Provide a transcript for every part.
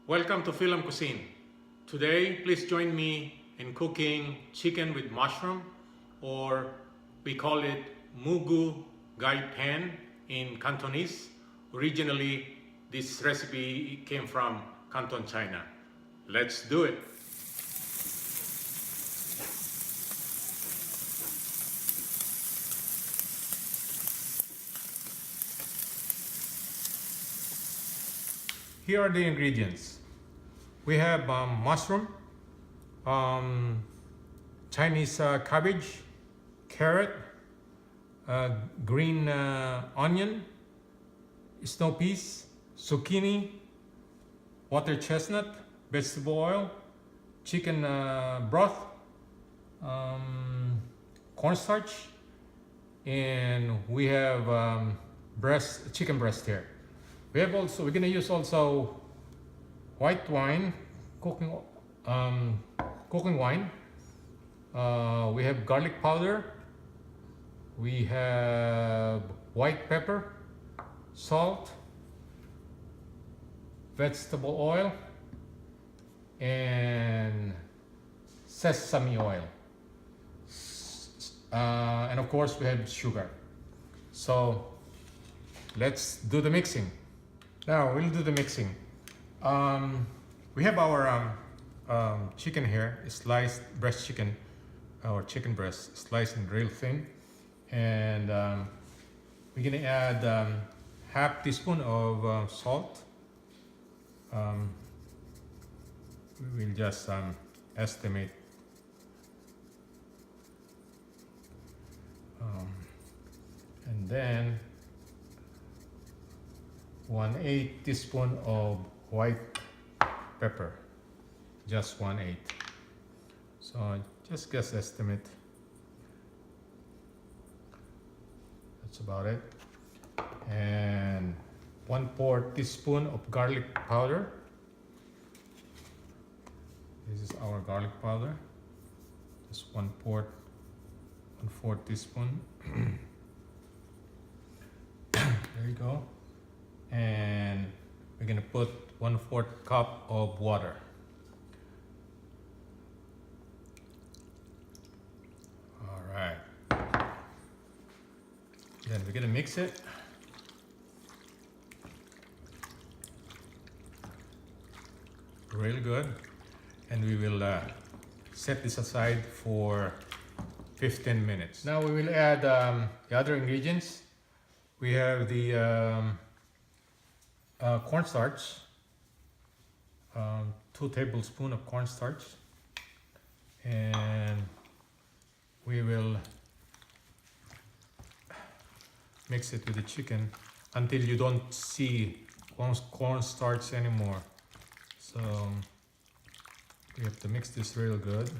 Welcome to FILAM Cuisine. Today, please join me in cooking chicken with mushroom, or we call it Moo Goo Gai Pan in Cantonese. Originally, this recipe came from Canton, China. Let's do it. Here are the ingredients. We have mushroom, Chinese cabbage, carrot, green onion, snow peas, zucchini, water chestnut, vegetable oil, chicken broth, cornstarch, and we have chicken breast here. We're gonna use also white wine, cooking wine. We have garlic powder. We have white pepper, salt, vegetable oil, and sesame oil. And of course, we have sugar. So let's do the mixing. Now we'll do the mixing. We have our chicken here, sliced breast chicken, or chicken breast, sliced and real thin. And we're gonna add half teaspoon of salt. We will just estimate. And then 1/8 teaspoon of white pepper, just 1/8. So just guess estimate. That's about it. And 1/4 teaspoon of garlic powder. This is our garlic powder. Just 1/4 teaspoon. There you go. And we're gonna put 1/4 cup of water. All right. Then we're gonna mix it. Real good. And we will set this aside for 15 minutes. Now we will add the other ingredients. We have the cornstarch, 2 tablespoons of cornstarch, and we will mix it with the chicken until you don't see cornstarch anymore. So we have to mix this real good.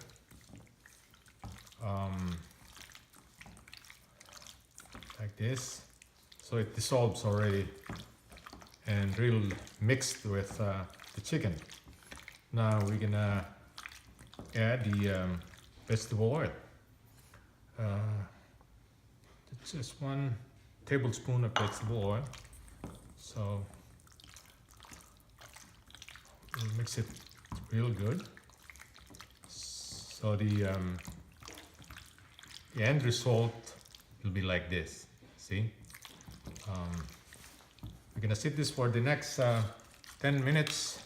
Like this, so it dissolves already and real mixed with the chicken. Now we're gonna add the vegetable oil. It's just 1 tablespoon of vegetable oil. So we'll mix it real good. So the end result will be like this. See? We're gonna sit this for the next 10 minutes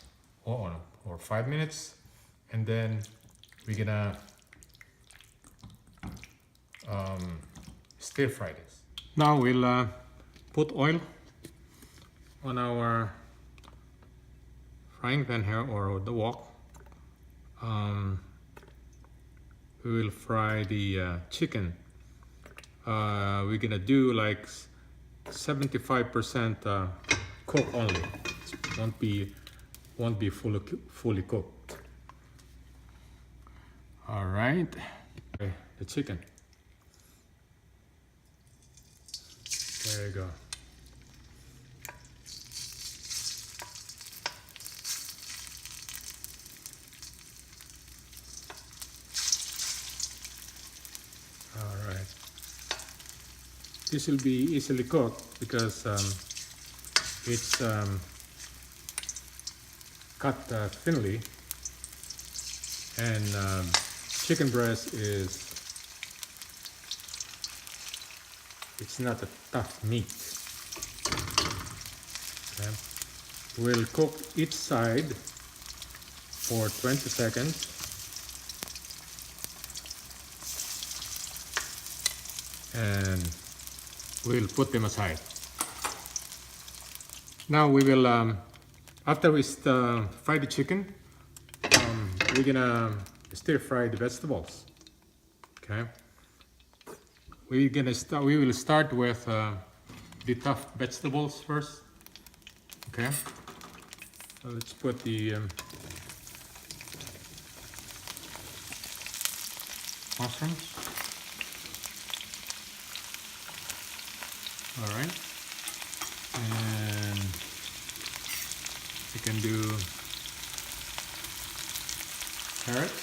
or 5 minutes, and then we're gonna stir fry this. Now we'll put oil on our frying pan here, or the wok. We will fry the chicken. We're gonna do like 75% cook only. It won't be fully cooked. All right, okay, the chicken. There you go. All right. This will be easily cooked because it's cut thinly, and chicken breast it's not a tough meat. Okay. We'll cook each side for 20 seconds. And we'll put them aside. Now we will, after we fry the chicken, we're gonna stir fry the vegetables. Okay. We will start with the tough vegetables first. Okay. So let's put the mushrooms. All right. And you can do carrots.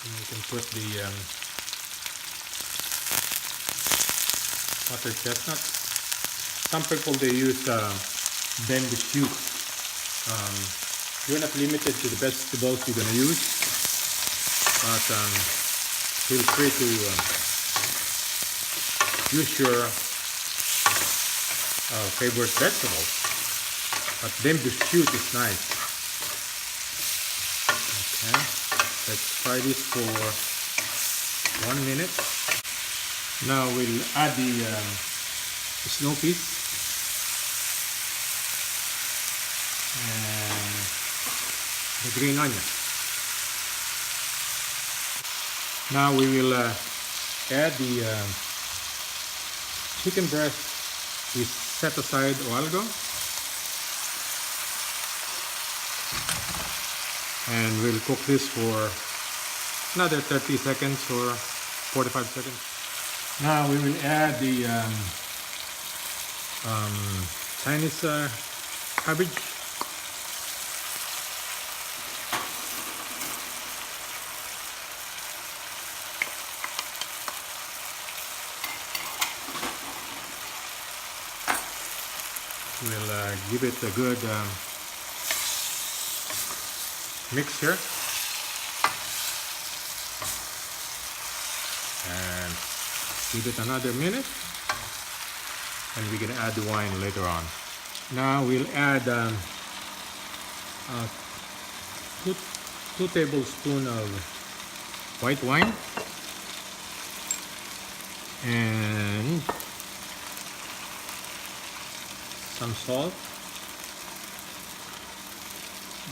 And you can put the butter chestnuts. Some people they use bamboo shoot. You're not limited to the vegetables you're gonna use, but feel free to use your favorite vegetables. But bamboo shoot is nice. Okay, let's fry this for 1 minute. Now we'll add the snow peas and the green onion. Now we will add the chicken breast we set aside a while ago, and we'll cook this for another 30 seconds or 45 seconds. Now we will add the Chinese cabbage. We'll give it a good mixture, and give it another minute, and we're gonna add the wine later on. Now we'll add 2 tablespoons of white wine and some salt,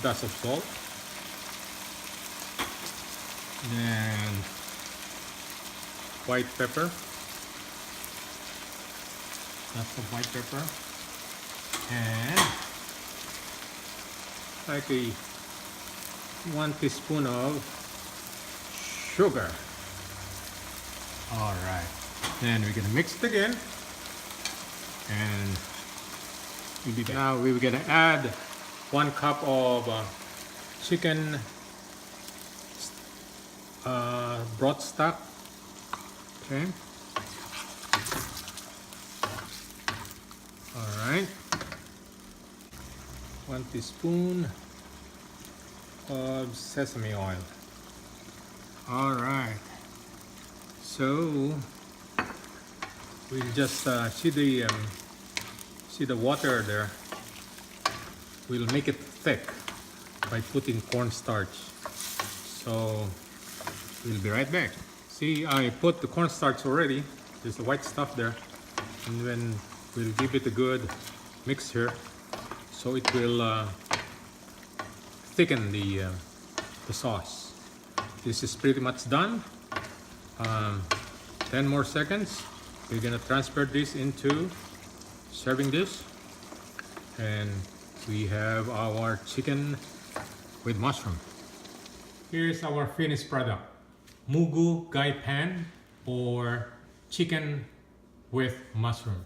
dash of salt, and white pepper, dash of white pepper, and like a 1 teaspoon of sugar. All right, then we're gonna mix it again, and now we're gonna add 1 cup of chicken broth stock. Okay. All right. 1 teaspoon of sesame oil. All right. So we'll just see the water there. We'll make it thick by putting cornstarch. So we'll be right back. See, I put the cornstarch already. There's the white stuff there, and then we'll give it a good mixture, so it will thicken the sauce. This is pretty much done. 10 more seconds. We're gonna transfer this into serving dish, and we have our chicken with mushroom. Here's our finished product: Moo Goo Gai Pan, or chicken with mushroom.